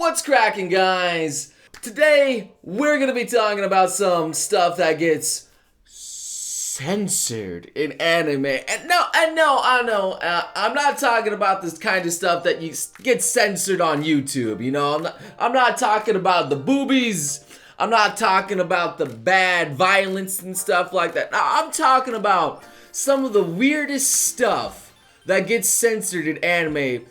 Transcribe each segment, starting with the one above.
What's cracking, guys? Today, we're gonna be talking about some stuff that gets censored in anime. And no, I know, I'm not talking about this kind of stuff that gets censored on YouTube, you know? I'm not talking about the boobies. I'm not talking about the bad violence and stuff like that. No, I'm talking about some of the weirdest stuff that gets censored in anime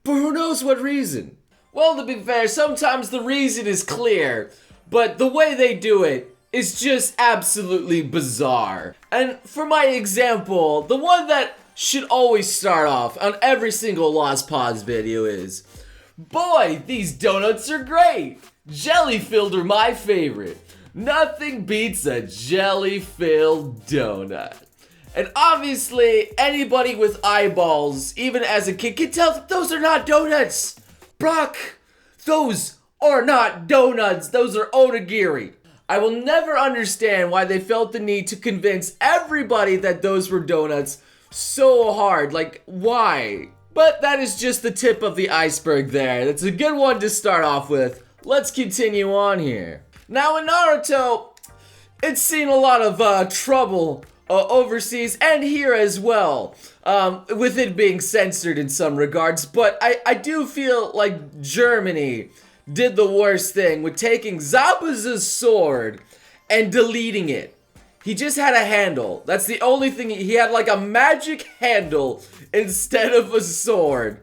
for who knows what reason. Well, to be fair, sometimes the reason is clear, but the way they do it is just absolutely bizarre. And for my example, the one that should always start off on every single Lost Pods video is, boy, these donuts are great! Jelly-filled are my favorite. Nothing beats a jelly-filled donut. And obviously, anybody with eyeballs, even as a kid, can tell that those are not donuts! Brock, those are not donuts, those are onigiri. I will never understand why they felt the need to convince everybody that those were donuts so hard, like why? But that is just the tip of the iceberg there. That's a good one to start off with. Let's continue on here. Now in Naruto, it's seen a lot of trouble overseas and here as well, with it being censored in some regards, but I do feel like Germany did the worst thing with taking Zabuza's sword and deleting it. He just had a handle. That's the only thing. He had like a magic handle instead of a sword.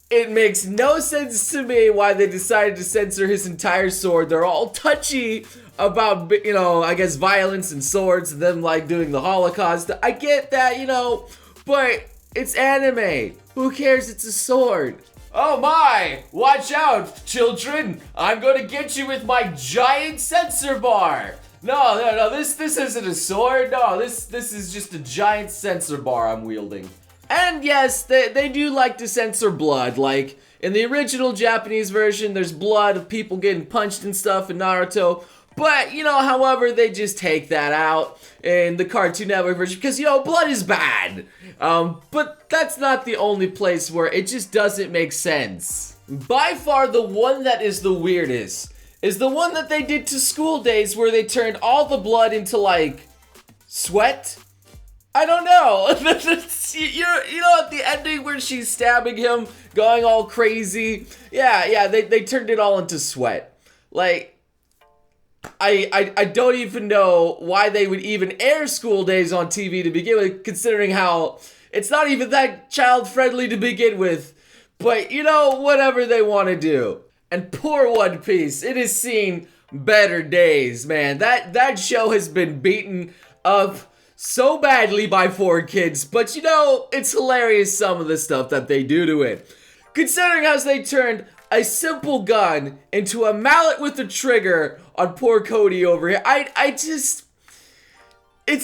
It makes no sense to me why they decided to censor his entire sword. They're all touchy about, you know, I guess violence and swords and them like doing the Holocaust. I get that, you know, but it's anime. Who cares? It's a sword. Oh my! Watch out, children! I'm gonna get you with my giant censor bar. No, this isn't a sword. No, this is just a giant censor bar I'm wielding. And yes, they do like to censor blood. Like in the original Japanese version, there's blood of people getting punched and stuff in Naruto. But, you know, however, they just take that out in the Cartoon Network version because, you know, blood is bad. But that's not the only place where it just doesn't make sense. By far, the one that is the weirdest is the one that they did to School Days where they turned all the blood into, like, sweat. I don't know. you know, at the ending where she's stabbing him, going all crazy. Yeah, they turned it all into sweat. Like, I don't even know why they would even air School Days on TV to begin with, considering how it's not even that child-friendly to begin with. But, you know, whatever they want to do. And poor One Piece, it has seen better days, man. That show has been beaten up so badly by 4Kids, but you know, it's hilarious some of the stuff that they do to it. Considering how they turned a simple gun into a mallet with a trigger on poor Cody over here. It's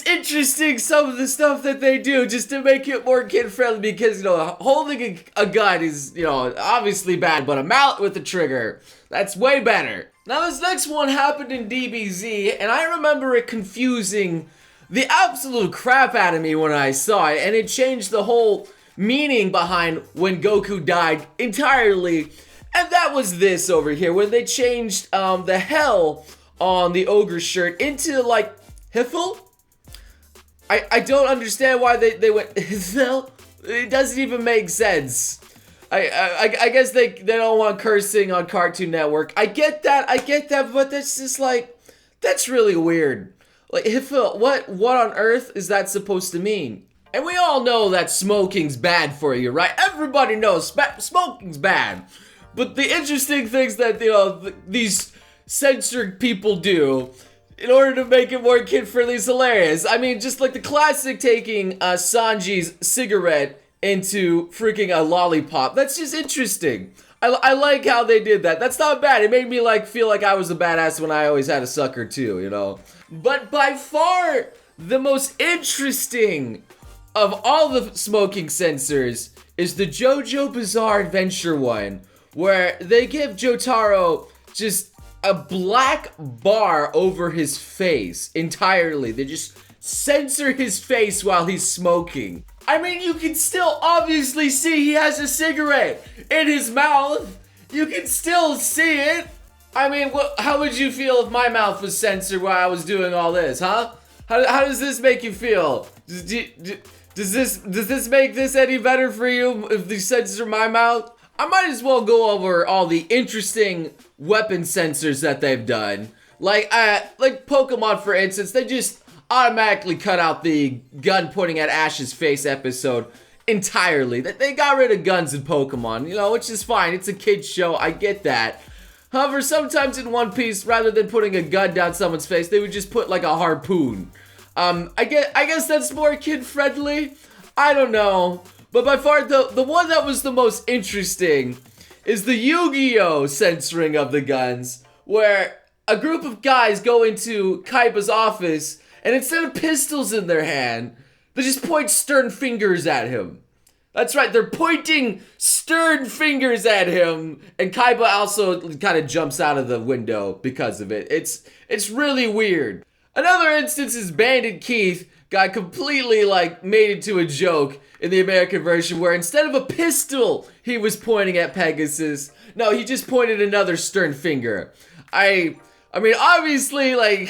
interesting some of the stuff that they do just to make it more kid-friendly because, you know, holding a gun is, you know, obviously bad, but a mallet with a trigger, that's way better. Now this next one happened in DBZ, and I remember it confusing the absolute crap out of me when I saw it, and it changed the whole meaning behind when Goku died entirely. And that was this over here, when they changed the hell on the ogre shirt into, like, Hiffle? I don't understand why they went Hiffle. It doesn't even make sense. I guess they don't want cursing on Cartoon Network. I get that, but that's just like, that's really weird. Like, Hiffle, what on earth is that supposed to mean? And we all know that smoking's bad for you, right? Everybody knows smoking's bad. But the interesting things that, you know, these censored people do in order to make it more kid-friendly is hilarious. I mean, just like the classic taking Sanji's cigarette into freaking a lollipop. That's just interesting. I like how they did that. That's not bad. It made me like feel like I was a badass when I always had a sucker too, you know. But by far the most interesting of all the smoking censors is the JoJo Bizarre Adventure one, where they give Jotaro just a black bar over his face entirely. They just censor his face while he's smoking. I mean, you can still obviously see he has a cigarette in his mouth. You can still see it. I mean, how would you feel if my mouth was censored while I was doing all this, huh? How does this make you feel? Does this make this any better for you if they censor my mouth? I might as well go over all the interesting weapon censors that they've done. Like Pokemon, for instance, they just automatically cut out the gun pointing at Ash's face episode entirely. They got rid of guns in Pokemon, you know, which is fine. It's a kid's show, I get that. However, sometimes in One Piece, rather than putting a gun down someone's face, they would just put like a harpoon. I guess that's more kid-friendly. I don't know. But by far, the one that was the most interesting is the Yu-Gi-Oh! Censoring of the guns, where a group of guys go into Kaiba's office, and instead of pistols in their hand, they just point stern fingers at him. That's right, they're pointing stern fingers at him, and Kaiba also kind of jumps out of the window because of it. It's really weird. Another instance is Bandit Keith got completely made into a joke in the American version, where instead of a pistol he was pointing at Pegasus, no, he just pointed another stern finger. I mean, obviously,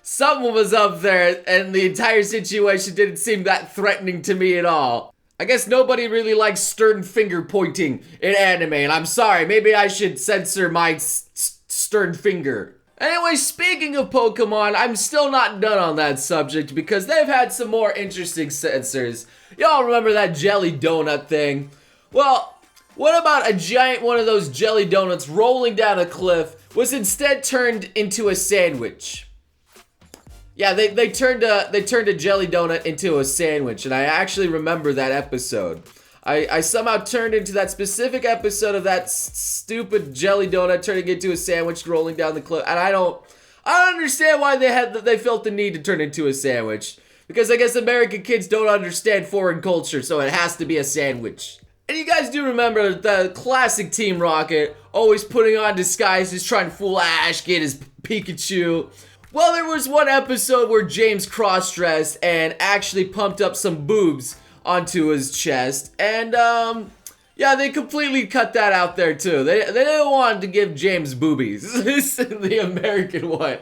something was up there, and the entire situation didn't seem that threatening to me at all. I guess nobody really likes stern finger pointing in anime, and I'm sorry, maybe I should censor my stern finger. Anyway, speaking of Pokemon, I'm still not done on that subject because they've had some more interesting censors. Y'all remember that jelly donut thing? Well, what about a giant one of those jelly donuts rolling down a cliff was instead turned into a sandwich? Yeah, they turned a jelly donut into a sandwich, and I actually remember that episode. I somehow turned into that specific episode of that stupid jelly donut turning into a sandwich rolling down the cliff, and I don't understand why they felt the need to turn into a sandwich, because I guess American kids don't understand foreign culture, so it has to be a sandwich. And you guys do remember the classic Team Rocket always putting on disguises, trying to fool Ash, get his Pikachu. Well, there was one episode where James cross-dressed and actually pumped up some boobs onto his chest, and yeah, they completely cut that out there too. They didn't want to give James boobies. This is the American one.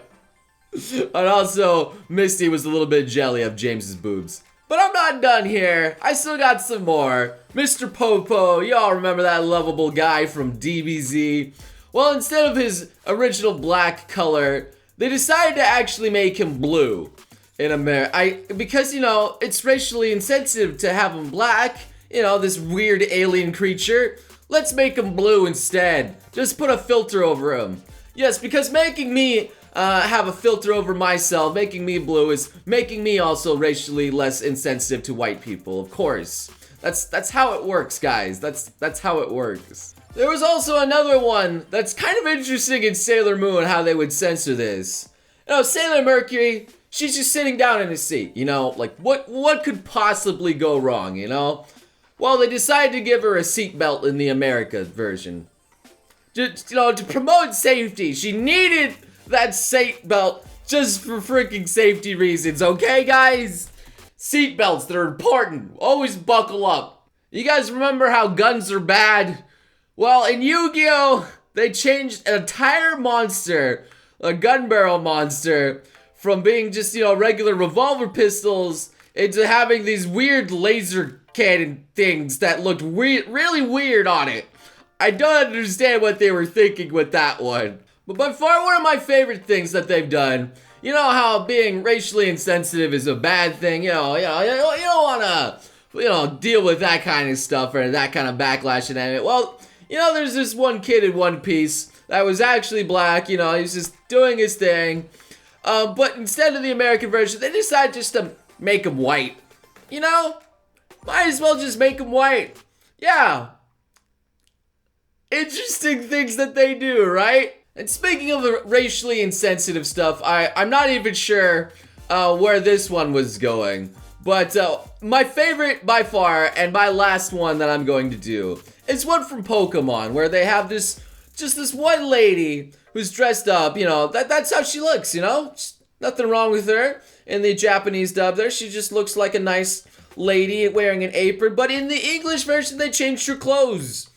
And also, Misty was a little bit jelly of James's boobs. But I'm not done here. I still got some more. Mr. Popo, y'all remember that lovable guy from DBZ? Well, instead of his original black color, they decided to actually make him blue in America. Because, you know, it's racially insensitive to have him black. You know, this weird alien creature. Let's make him blue instead. Just put a filter over him. Yes, because making me have a filter over myself, making me blue, is making me also racially less insensitive to white people, of course. That's how it works, guys. That's how it works. There was also another one that's kind of interesting in Sailor Moon, how they would censor this. You know, Sailor Mercury, she's just sitting down in a seat, you know? Like, what could possibly go wrong, you know? Well, they decided to give her a seatbelt in the America version. Just, you know, to promote safety. She needed that seatbelt just for freaking safety reasons, okay, guys? Seatbelts, they're important. Always buckle up. You guys remember how guns are bad? Well, in Yu-Gi-Oh!, they changed an entire monster, a gun barrel monster, from being just, you know, regular revolver pistols into having these weird laser cannon things that looked really weird on it. I don't understand what they were thinking with that one. But by far one of my favorite things that they've done, you know how being racially insensitive is a bad thing, you don't want to, deal with that kind of stuff or that kind of backlash and anime. Well, you know, there's this one kid in One Piece that was actually black, you know, he's just doing his thing. But instead of the American version, they decided just to make him white. You know? Might as well just make him white. Yeah. Interesting things that they do, right? And speaking of the racially insensitive stuff, I'm not even sure where this one was going. But my favorite by far, and my last one that I'm going to do, is one from Pokemon, where they have this one lady who's dressed up, you know, that's how she looks, you know? Just nothing wrong with her. In the Japanese dub there, she just looks like a nice lady wearing an apron, but in the English version, they changed her clothes.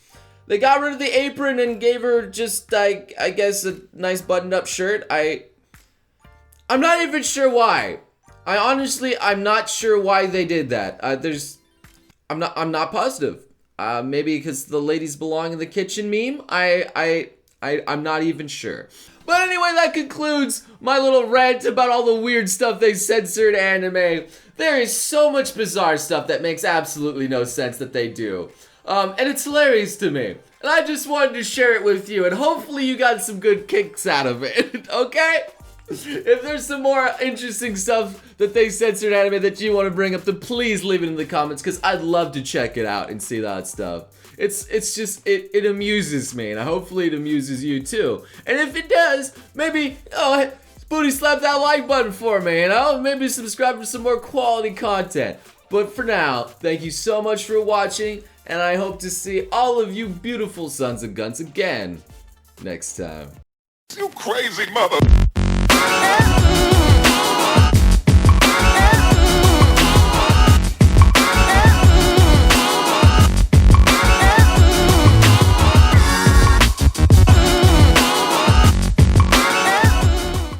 They got rid of the apron and gave her just, like, I guess a nice buttoned-up shirt. I'm not even sure why. I'm not sure why they did that. I'm not positive. Maybe because the ladies belong in the kitchen meme. I'm not even sure. But anyway, that concludes my little rant about all the weird stuff they censored anime. There is so much bizarre stuff that makes absolutely no sense that they do. And it's hilarious to me. And I just wanted to share it with you, and hopefully you got some good kicks out of it, okay? If there's some more interesting stuff that they censored anime that you want to bring up, then please leave it in the comments, because I'd love to check it out and see that stuff. It amuses me, and hopefully it amuses you too. And if it does, maybe, booty slap that like button for me, maybe subscribe for some more quality content. But for now, thank you so much for watching, and I hope to see all of you beautiful sons of guns again next time. You crazy mother.